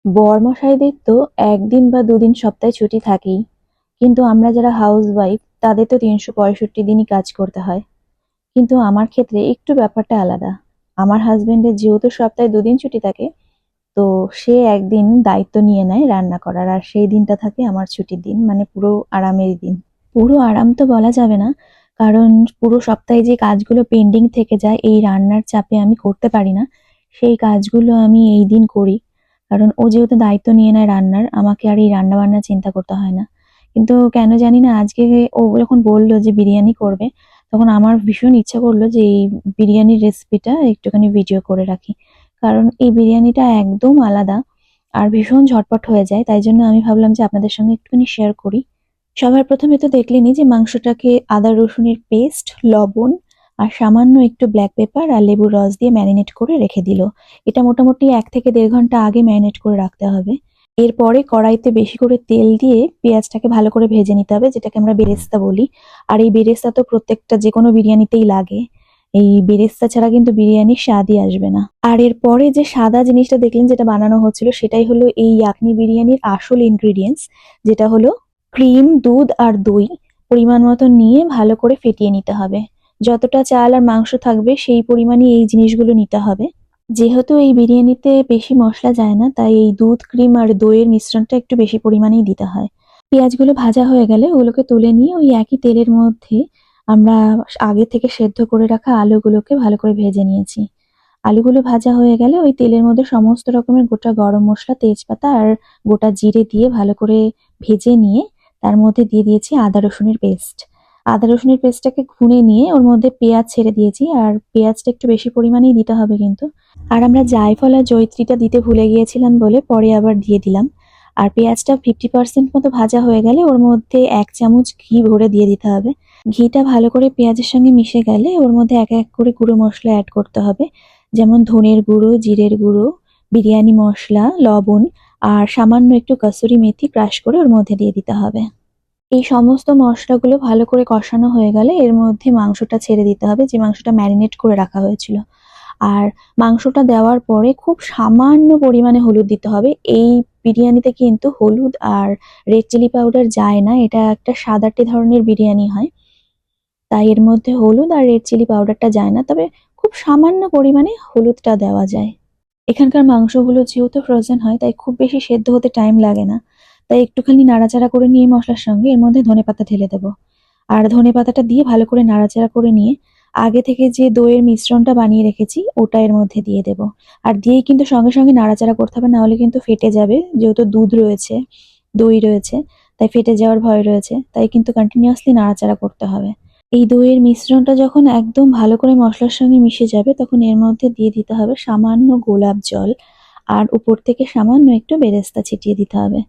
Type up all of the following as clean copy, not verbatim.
বরমশাইদের তো একদিন বা দুদিন সপ্তাহে ছুটি থাকেই, কিন্তু আমরা যারা হাউস ওয়াইফ তাদের তো ৩৬৫ দিনই কাজ করতে হয়। কিন্তু আমার ক্ষেত্রে একটু ব্যাপারটা আলাদা। আমার হাজবেন্ডের যেহেতু সপ্তাহে ২ দিন ছুটি থাকে, তো সে একদিন দায়িত্ব নিয়ে নেয় রান্না করার, আর সেই দিনটা থাকে আমার ছুটির দিন, মানে পুরো আরামের দিন। পুরো আরাম তো বলা যাবে না, কারণ পুরো সপ্তাহে যে কাজগুলো পেন্ডিং থেকে যায় এই রান্নার চাপে আমি করতে পারি না। সেই কাজগুলো আমি এই দিন করি, কারণ ও যেহেতু দায়িত্ব নিয়ে নেয় রান্নার, আমাকে আর এই রান্না বান্না চিন্তা করতে হয় না। কিন্তু কেন জানি না আজকে ও যখন বললো যে বিরিয়ানি করবে, তখন আমার ভীষণ ইচ্ছা করলো যে এই বিরিয়ানির রেসিপিটা একটুখানি ভিডিও করে রাখি, কারণ এই বিরিয়ানিটা একদম আলাদা আর ভীষণ ঝটপট হয়ে যায়। তাই জন্য আমি ভাবলাম যে আপনাদের সঙ্গে একটুখানি শেয়ার করি। সবার প্রথমে তো দেখলেনই যে মাংসটাকে আদা রসুনের পেস্ট, লবণ আর সামান্য একটু ব্ল্যাক পেপার আর লেবুর রস দিয়ে ম্যারিনেট করে রেখে দিল। এটা মোটামুটি ১ থেকে ১.৫ ঘন্টা আগে ম্যারিনেট করে রাখতে হবে। এরপরে কড়াইতে বেশি করে তেল দিয়ে পেঁয়াজটাকে ভালো করে ভেজে নিতে হবে, যেটাকে আমরা বেরেস্তা বলি। আর এই বেরেস্তা তো প্রত্যেকটা যে কোনো বিরিয়ানিতেই লাগে। এই বেরেস্তা ছাড়া কিন্তু বিরিয়ানির স্বাদই আসবে না। আর এরপরে যে সাদা জিনিসটা দেখলেন যেটা বানানো হচ্ছিল, সেটাই হলো এই ইয়াকনি বিরিয়ানির আসল ইনগ্রিডিয়েন্টস, যেটা হলো ক্রিম, দুধ আর দই পরিমাণ মতো নিয়ে ভালো করে ফেটিয়ে নিতে হবে। যতটা চাল আর মাংস থাকবে সেই পরিমাণই এই জিনিসগুলো নিতে হবে। যেহেতু এই বিরিয়ানিতে বেশি মশলা যায় না, তাই এই দুধ, ক্রিম আর দইয়ের মিশ্রণটা একটু বেশি পরিমাণেই দিতে হয়। পেঁয়াজগুলো ভাজা হয়ে গেলে ওগুলোকে তুলে নিয়ে ওই একই তেলের মধ্যে আমরা আগে থেকে সেদ্ধ করে রাখা আলুগুলোকে ভালো করে ভেজে নিয়েছি। আলুগুলো ভাজা হয়ে গেলে ওই তেলের মধ্যে সমস্ত রকমের গোটা গরম মসলা, তেজপাতা আর গোটা জিরে দিয়ে ভালো করে ভেজে নিয়ে তার মধ্যে দিয়ে দিয়েছি আদা রসুনের পেস্ট। আদা রসুনের পেস্টটাকে ভুনে নিয়ে ওর মধ্যে পেঁয়াজ ছেড়ে দিয়েছি, আর পেঁয়াজটা একটু বেশি পরিমাণেই দিতে হবে কিন্তু। আর আমরা জায়ফল আর জয়িত্রীটা দিতে ভুলে গিয়েছিলাম বলে পরে আবার দিয়ে দিলাম। আর পেঁয়াজটা 50% মতো ভাজা হয়ে গেলে ওর মধ্যে ১ চামচ ঘি ভরে দিয়ে দিতে হবে। ঘিটা ভালো করে পেঁয়াজের সঙ্গে মিশে গেলে ওর মধ্যে এক এক করে গুঁড়ো মশলা অ্যাড করতে হবে, যেমন ধনের গুঁড়ো, জিরের গুঁড়ো, বিরিয়ানি মশলা, লবণ আর সামান্য একটু কাসুরি মেথি ক্রাশ করে ওর মধ্যে দিয়ে দিতে হবে। এই সমস্ত মশলাগুলো ভালো করে কষানো হয়ে গেলে এর মধ্যে মাংসটা ছেড়ে দিতে হবে, যে মাংসটা ম্যারিনেট করে রাখা হয়েছিল। আর মাংসটা দেওয়ার পরে খুব সামান্য পরিমাণে হলুদ দিতে হবে। এই বিরিয়ানিতে কিন্তু হলুদ আর রেড চিলি পাউডার যায় না, এটা একটা সাদাটে ধরনের বিরিয়ানি হয়, তাই এর মধ্যে হলুদ আর রেড চিলি পাউডারটা যায় না, তবে খুব সামান্য পরিমাণে হলুদটা দেওয়া যায়। এখানকার মাংসগুলো যেহেতু ফ্রোজেন হয়, তাই খুব বেশি সেদ্ধ হতে টাইম লাগে না। তাই একটুখানি নাড়াচাড়া করে নিয়ে মশলার সঙ্গে এর মধ্যে ধনেপাতা ঢেলে দেবো। আর ধনেপাতাটা দিয়ে ভালো করে নাড়াচাড়া করে নিয়ে আগে থেকে যে দইয়ের মিশ্রণটা বানিয়ে রেখেছি ওটা এর মধ্যে দিয়ে দেবো। আর দিয়েই কিন্তু সঙ্গে সঙ্গে নাড়াচাড়া করতে হবে, না হলে কিন্তু ফেটে যাবে, যেহেতু দুধ রয়েছে, দই রয়েছে, তাই ফেটে যাওয়ার ভয় রয়েছে। তাই কিন্তু কন্টিনিউয়াসলি নাড়াচাড়া করতে হবে। এই দইয়ের মিশ্রণটা যখন একদম ভালো করে মশলার সঙ্গে মিশে যাবে, তখন এর মধ্যে দিয়ে দিতে হবে সামান্য গোলাপ জল, আর উপর থেকে সামান্য একটু বেরেস্তা ছিটিয়ে দিতে হবে।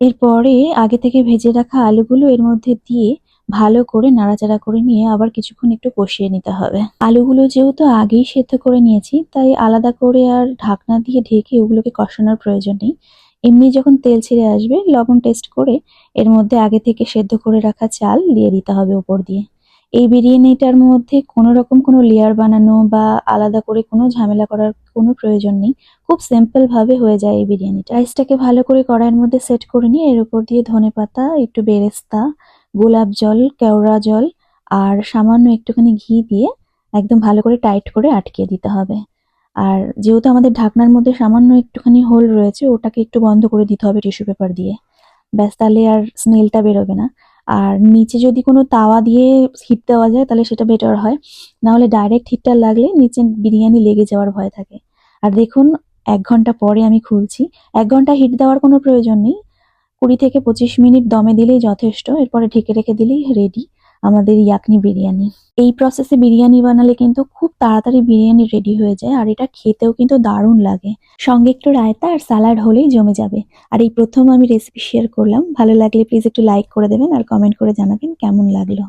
এরপরে আগে থেকে ভেজে রাখা আলুগুলো এর মধ্যে দিয়ে ভালো করে নাড়াচাড়া করে নিয়ে আবার কিছুক্ষণ একটু কষিয়ে নিতে হবে। আলুগুলো যেহেতু আগেই সেদ্ধ করে নিয়েছি, তাই আলাদা করে আর ঢাকনা দিয়ে ঢেকে ওগুলোকে কষানোর প্রয়োজন নেই। এমনি যখন তেল ছেড়ে আসবে, লবণ টেস্ট করে এর মধ্যে আগে থেকে সেদ্ধ করে রাখা চাল দিয়ে দিতে হবে উপর দিয়ে। এই বিরিয়ানিটার মধ্যে কোনো রকম কোনো লেয়ার বানানো বা আলাদা করে কোনো ঝামেলা করার কোনো প্রয়োজন নেই। খুব সিম্পল ভাবে হয়ে যায় এই বিরিয়ানিটা। রাইসটাকে ভালো করে কড়াইয়ের মধ্যে সেট করে নিয়ে এর উপর দিয়ে ধনেপাতা, একটু বেরেস্তা, গোলাপ জল, কেওড়া জল আর সামান্য একটুখানি ঘি দিয়ে একদম ভালো করে টাইট করে আটকিয়ে দিতে হবে। আর যেহেতু আমাদের ঢাকনার মধ্যে সামান্য একটুখানি হোল রয়েছে, ওটাকে একটু বন্ধ করে দিতে হবে টিস্যু পেপার দিয়ে। ব্যাস, তাহলে আর স্মেলটা বেরোবে না। আর নিচে যদি কোনো তাওয়া দিয়ে হিট দেওয়া যায় তাহলে সেটা বেটার হয়, না হলে ডাইরেক্ট হিটটা লাগলে নিচে বিরিয়ানি লেগে যাওয়ার ভয় থাকে। আর দেখুন, ১ ঘন্টা পরে আমি খুলছি। ১ ঘন্টা হিট দেওয়ার কোনো প্রয়োজন নেই, ২০ থেকে ২৫ মিনিট দমে দিলেই যথেষ্ট। এরপরে ঢেকে রেখে দিলেই রেডি আমাদের ইয়াকনি বিরিয়ানি। এই প্রসেসে বিরিয়ানি বানালে কিন্তু খুব তাড়াতাড়ি বিরিয়ানি রেডি হয়ে যায়, আর এটা খেতেও কিন্তু দারুণ লাগে। সঙ্গে একটু রায়তা আর স্যালাড হলেই জমে যাবে। আর এই প্রথম আমি রেসিপি শেয়ার করলাম, ভালো লাগলে প্লিজ একটু লাইক করে দেবেন আর কমেন্ট করে জানাবেন কেমন লাগলো।